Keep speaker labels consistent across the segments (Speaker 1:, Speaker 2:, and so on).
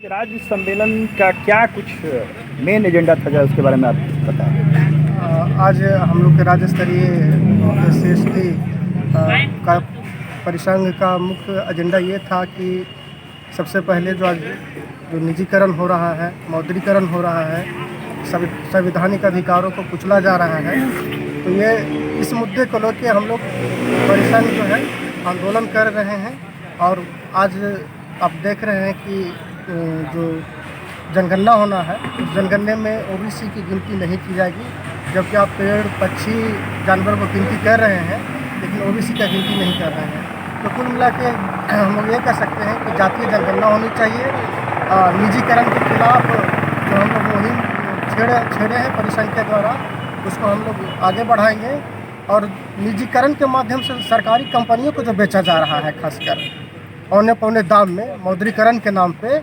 Speaker 1: राज्य सम्मेलन का क्या कुछ मेन एजेंडा था, जरा उसके बारे में आप बताएं।
Speaker 2: आज हम लोग के राज्य स्तरीय SC/ST का परिसंघ का मुख्य एजेंडा ये था कि सबसे पहले जो निजीकरण हो रहा है, मौद्रीकरण हो रहा है, संवैधानिक अधिकारों को कुचला जा रहा है, तो ये इस मुद्दे को लेकर हम लोग परिसंघ जो है आंदोलन कर रहे हैं। और आज आप देख रहे हैं कि जो जनगणना होना है, उस जनगणने में OBC की गिनती नहीं की जाएगी, जबकि आप पेड़, पक्षी, जानवर को गिनती कर रहे हैं, लेकिन OBC का गिनती नहीं कर रहे हैं। तो कुल मिला के हम लोग ये कह सकते हैं कि जातीय जनगणना होनी चाहिए। निजीकरण के खिलाफ जो हम लोग मुहिम छेड़े हैं परिसंघ के द्वारा, उसको हम लोग आगे बढ़ाएंगे। और निजीकरण के माध्यम से सरकारी कंपनियों को जो बेचा जा रहा है, खासकर औने पौने दाम में मौद्रीकरण के नाम पे,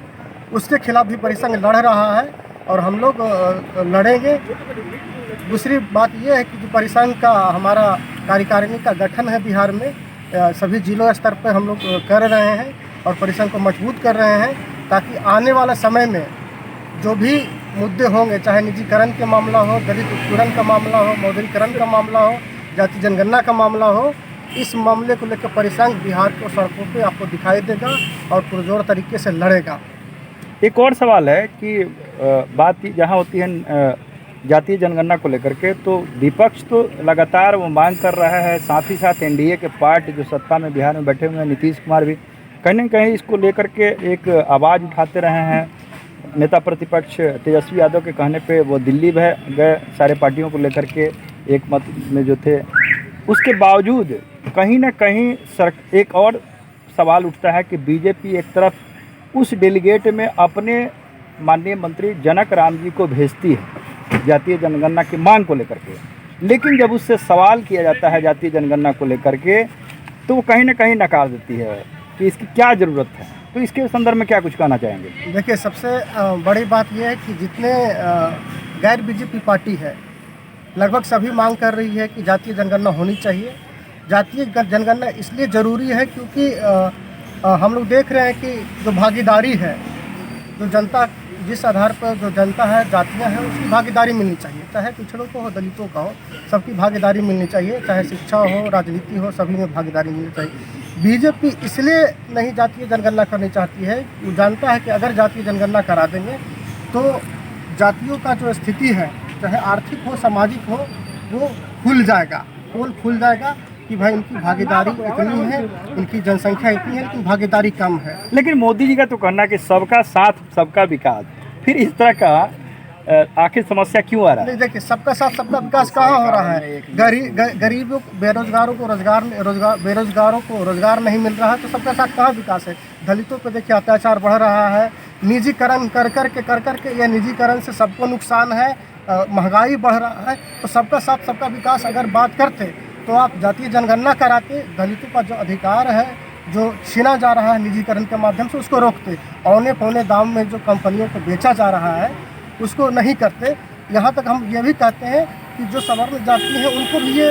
Speaker 2: उसके खिलाफ भी परिसंघ लड़ रहा है और हम लोग लड़ेंगे। दूसरी बात यह है कि जो परिसंघ का हमारा कार्यकारिणी का गठन है बिहार में, सभी जिलों स्तर पर हम लोग कर रहे हैं और परिसंघ को मजबूत कर रहे हैं, ताकि आने वाला समय में जो भी मुद्दे होंगे, चाहे निजीकरण के मामला हो, दलित उत्पीड़न का मामला हो, मौद्रीकरण का मामला हो, जाति जनगणना का मामला हो, इस मामले को लेकर परिसंघ बिहार को सड़कों पे आपको दिखाई देगा और पुरजोर तरीके से लड़ेगा।
Speaker 1: एक और सवाल है कि बात जहाँ होती है जातीय जनगणना को लेकर के, तो विपक्ष तो लगातार वो मांग कर रहा है, साथ ही साथ NDA के पार्टी जो सत्ता में बिहार में बैठे हुए हैं, नीतीश कुमार भी कहीं ना कहीं इसको लेकर के एक आवाज़ उठाते रहे हैं। नेता प्रतिपक्ष तेजस्वी यादव के कहने पे वो दिल्ली गए सारे पार्टियों को लेकर के एक मत में जो थे। उसके बावजूद कहीं ना कहीं एक और सवाल उठता है कि बीजेपी एक तरफ उस डेलीगेट में अपने माननीय मंत्री जनक राम जी को भेजती है जातीय जनगणना की मांग को लेकर के, लेकिन जब उससे सवाल किया जाता है जातीय जनगणना को लेकर के, तो वो कहीं ना कहीं नकार देती है कि इसकी क्या ज़रूरत है। तो इसके संदर्भ में क्या कुछ कहना चाहेंगे?
Speaker 2: देखिए, सबसे बड़ी बात यह है कि जितने गैर BJP पार्टी है, लगभग सभी मांग कर रही है कि जातीय जनगणना होनी चाहिए। जातीय जनगणना इसलिए ज़रूरी है क्योंकि हम लोग देख रहे हैं कि जो भागीदारी है, जो जनता, जिस आधार पर जो जनता है, जातियां हैं, उसकी भागीदारी मिलनी चाहिए, चाहे पिछड़ों को हो, दलितों का हो, सबकी भागीदारी मिलनी चाहिए। चाहे शिक्षा हो, राजनीति हो, सभी में भागीदारी मिलनी चाहिए। बीजेपी इसलिए नहीं जातीय जनगणना करनी चाहती है, वो जानता है कि अगर जातीय जनगणना करा देंगे तो जातियों का जो स्थिति है, चाहे आर्थिक हो, सामाजिक हो, वो खुल जाएगा, पोल खुल जाएगा कि भाई इनकी भागीदारी इतनी है, इनकी जनसंख्या इतनी है, लेकिन भागीदारी कम है।
Speaker 1: लेकिन मोदी जी का तो कहना कि सबका साथ सबका विकास, फिर इस तरह का आखिर समस्या क्यों आ रहा है?
Speaker 2: नहीं, देखिए, सबका साथ सबका विकास कहाँ हो रहा है? गरीबों, बेरोजगारों को रोजगार नहीं मिल रहा है, तो सबका साथ कहाँ विकास है? दलितों पे देखिए अत्याचार बढ़ रहा है, निजीकरण कर करके यह निजीकरण से सबको नुकसान है, महंगाई बढ़ रहा है। तो सबका साथ सबका विकास अगर बात करते तो आप जातीय जनगणना कराते, दलितों का जो अधिकार है जो छीना जा रहा है निजीकरण के माध्यम से, उसको रोकते। औने पौने दाम में जो कंपनियों को बेचा जा रहा है, उसको नहीं करते। यहाँ तक हम ये भी कहते हैं कि जो सवर्ण जाति है, उनको भी ये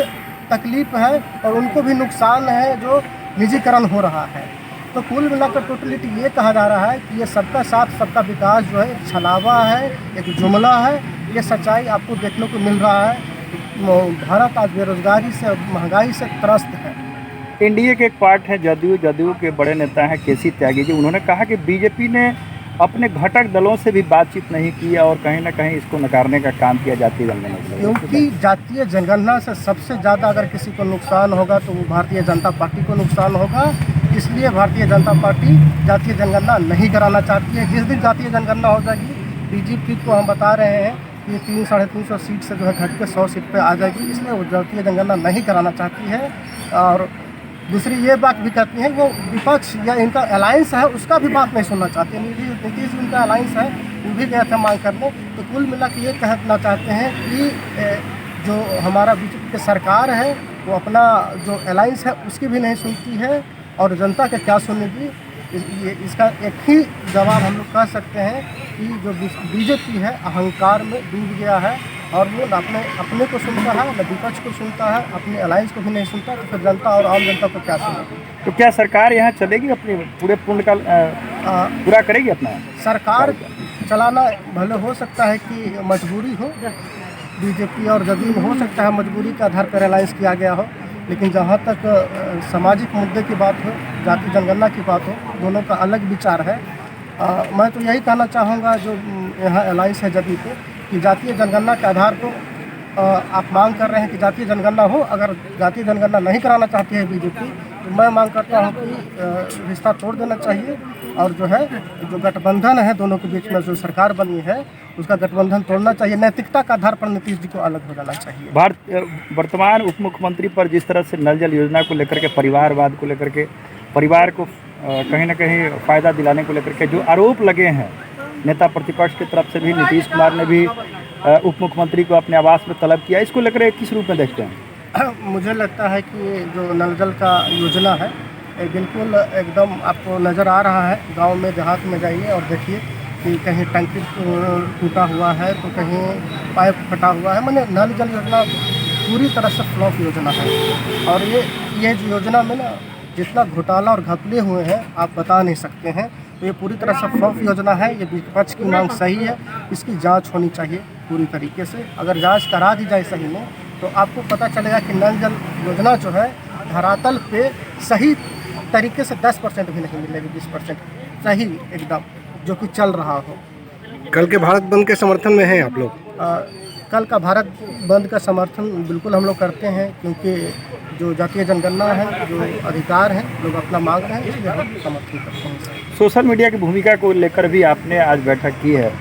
Speaker 2: तकलीफ है और उनको भी नुकसान है जो निजीकरण हो रहा है। तो कुल मिलाकर टोटलिटी ये कहा जा रहा है कि ये सबका साथ सबका विकास जो है एक छलावा है, एक जुमला है। ये सच्चाई आपको देखने को मिल रहा है। भारत आज बेरोजगारी से, महंगाई से त्रस्त है।
Speaker 1: NDA के एक पार्ट है जदयू के बड़े नेता हैं KC त्यागी जी, उन्होंने कहा कि बीजेपी ने अपने घटक दलों से भी बातचीत नहीं की और कहीं ना कहीं इसको नकारने का काम किया जातीय जनगणना से।
Speaker 2: क्योंकि जातीय जनगणना से सबसे ज़्यादा अगर किसी को नुकसान होगा तो वो भारतीय जनता पार्टी को नुकसान होगा। इसलिए भारतीय जनता पार्टी जातीय जनगणना नहीं कराना चाहती है। जिस दिन जातीय जनगणना हो जाएगी, BJP को हम बता रहे हैं कि 300-350 सीट से जो है घट के 100 सीट पे आ जाएगी, इसलिए वो जातीय जनगणना नहीं कराना चाहती है। और दूसरी ये बात भी कहती हैं, वो विपक्ष या इनका अलायंस है, उसका भी बात नहीं सुनना चाहते। नीतीश जी उनका अलायंस है, वो भी गए थे मांग करने। तो कुल मिला के ये कहना चाहते हैं कि जो हमारा BJP की सरकार है, वो अपना जो अलायंस है उसकी भी नहीं सुनती है और जनता का क्या सुनेगी। इसका एक ही जवाब हम लोग कह सकते हैं कि जो BJP है अहंकार में डूब गया है और वो अपने को सुनता है, न विपक्ष को सुनता है, अपने अलायंस को भी नहीं सुनता। तो फिर जनता और आम जनता को क्या सुनेगी?
Speaker 1: तो क्या सरकार यहाँ चलेगी अपनी पूरे पूर्णकाल पूरा करेगी अपना?
Speaker 2: सरकार चलाना भले हो सकता है कि मजबूरी हो, बीजेपी और जदयू में हो सकता है मजबूरी के आधार पर अलायंस किया गया हो, लेकिन जहाँ तक सामाजिक मुद्दे की बात हो, जाति जनगणना की बात हो, दोनों का अलग विचार है। मैं तो यही कहना चाहूँगा जो यहाँ अलायंस है जदयू पे, कि जातीय जनगणना के आधार को आप मांग कर रहे हैं कि जातीय जनगणना हो। अगर जातीय जनगणना नहीं कराना चाहती है बीजेपी, तो मैं मांग करता हूँ कि रिश्ता तोड़ देना चाहिए, और जो है जो गठबंधन है दोनों के बीच में जो सरकार बनी है उसका गठबंधन तोड़ना चाहिए। नैतिकता के आधार पर नीतीश जी को अलग हो जाना चाहिए।
Speaker 1: वर्तमान उप मुख्यमंत्री पर जिस तरह से नल जल योजना को लेकर के, परिवारवाद को लेकर के, परिवार को कहीं ना कहीं फ़ायदा दिलाने को लेकर के जो आरोप लगे हैं नेता प्रतिपक्ष की तरफ से भी, नीतीश कुमार ने भी उप मुख्यमंत्री को अपने आवास में तलब किया, इसको लेकर किस रूप में देखते हैं?
Speaker 2: मुझे लगता है कि जो नल जल का योजना है ये बिल्कुल एकदम आपको नज़र आ रहा है। गांव में देहात में जाइए और देखिए कि कहीं टंकी टूटा हुआ है तो कहीं पाइप फटा हुआ है। मैंने नल जल योजना पूरी तरह से फ्लॉप योजना है, और ये जो योजना में ना जितना घोटाला और घपले हुए हैं आप बता नहीं सकते हैं। तो ये पूरी तरह से फ्लॉप योजना है। ये विपक्ष की मांग सही है, इसकी जांच होनी चाहिए पूरी तरीके से। अगर जांच करा दी जाए सही में तो आपको पता चलेगा कि नल जल योजना जो है धरातल पे सही तरीके से 10% भी नहीं मिलेगी, 20% सही एकदम जो कि चल रहा हो।
Speaker 3: कल के भारत बंद के समर्थन में हैं आप लोग?
Speaker 2: कल का भारत बंद का समर्थन बिल्कुल हम लोग करते हैं, क्योंकि जो जातीय जनगणना है, जो अधिकार हैं, लोग अपना मांग रहे हैं, इसलिए हम समर्थन करते हैं।
Speaker 1: सोशल मीडिया की भूमिका को लेकर भी आपने आज बैठक की है।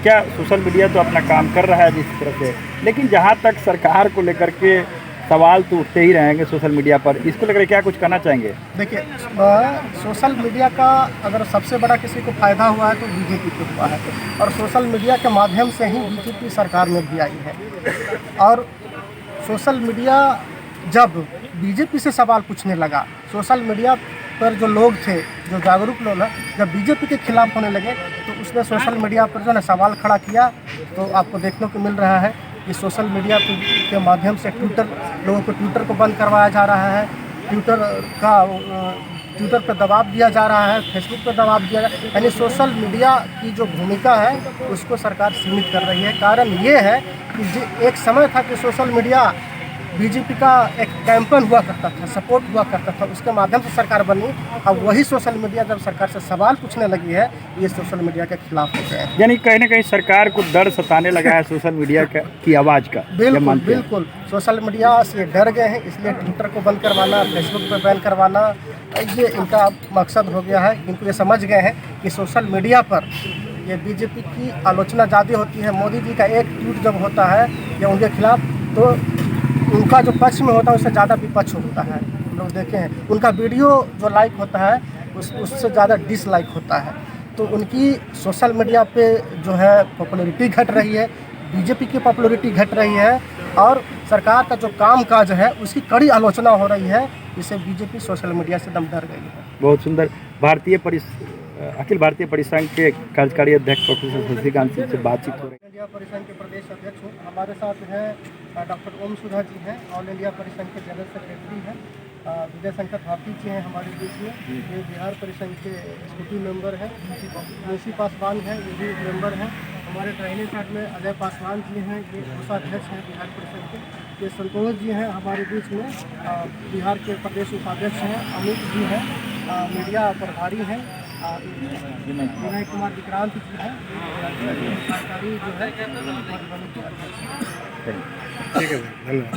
Speaker 1: क्या सोशल मीडिया तो अपना काम कर रहा है जिस तरह से, लेकिन जहाँ तक सरकार को लेकर के सवाल तो उठते ही रहेंगे सोशल मीडिया पर, इसको लेकर क्या कुछ कहना चाहेंगे?
Speaker 2: देखिए, सोशल मीडिया का अगर सबसे बड़ा किसी को फ़ायदा हुआ है तो बीजेपी को हुआ है, और सोशल मीडिया के माध्यम से ही बीजेपी सरकार में भी आई है। और सोशल मीडिया जब बीजेपी से सवाल पूछने लगा, सोशल मीडिया पर जो लोग थे, जो जागरूक लोग हैं, जब बीजेपी के खिलाफ होने लगे तो उसने सोशल मीडिया पर जो है सवाल खड़ा किया। तो आपको देखने को मिल रहा है कि सोशल मीडिया के माध्यम से लोगों को ट्विटर को बंद करवाया जा रहा है, ट्विटर पर दबाव दिया जा रहा है, फेसबुक पर दबाव दिया जा रहा है। यानी सोशल मीडिया की जो भूमिका है उसको सरकार सीमित कर रही है। कारण ये है कि एक समय था कि सोशल मीडिया बीजेपी का एक कैंपेन हुआ करता था, सपोर्ट हुआ करता था, उसके माध्यम से सरकार बनी। अब वही सोशल मीडिया जब सरकार से सवाल पूछने लगी है, ये सोशल मीडिया के खिलाफ हो गए हैं।
Speaker 1: यानी कहीं ना कहीं सरकार को डर सताने लगा है सोशल मीडिया की आवाज़ का।
Speaker 2: बिल्कुल सोशल मीडिया से डर गए हैं, इसलिए ट्विटर को बंद करवाना, फेसबुक पर बैन करवाना, ये इनका मकसद हो गया है। क्योंकि ये समझ गए हैं कि सोशल मीडिया पर ये बीजेपी की आलोचना ज़्यादा होती है। मोदी जी का एक ट्वीट जब होता है या उनके खिलाफ, तो उनका जो पक्ष में होता है उससे ज़्यादा विपक्ष होता है। हम लोग देखे हैं उनका वीडियो जो लाइक होता है उससे ज़्यादा डिसलाइक होता है। तो उनकी सोशल मीडिया पे जो है पॉपुलैरिटी घट रही है, बीजेपी की पॉपुलैरिटी घट रही है, और सरकार का जो काम काज है उसकी कड़ी आलोचना हो रही है। इससे बीजेपी सोशल मीडिया से दम डर गई है।
Speaker 1: बहुत सुंदर। अखिल भारतीय परिसंघ के कार्यकारी अध्यक्ष प्रोफेसर शशिकांत सिंह से बातचीत हो रही है।
Speaker 2: इंडिया परिसंघ के प्रदेश अध्यक्ष हूँ। हमारे साथ हैं डॉक्टर ओम सुधा जी हैं, ऑल इंडिया परिसंघ के जनरल सेक्रेटरी हैं। विजय शंकर हाथी जी हैं हमारे बीच में, ये बिहार परिसंघ के एक्जीक्यूटिव मेंबर हैं। मुंशी पासवान हैं, ये भी मेंबर हैं। हमारे दाहिने साइड में अजय पासवान जी हैं, ये कोषाध्यक्ष हैं बिहार परिसंघ के। ये संतोष जी हैं हमारे बीच में, बिहार के प्रदेश उपाध्यक्ष हैं। अमित जी हैं, मीडिया प्रभारी हैं। विनय कुमार विक्रांत जी हैं, सरकारी जो है।
Speaker 3: ठीक है, धन्यवाद।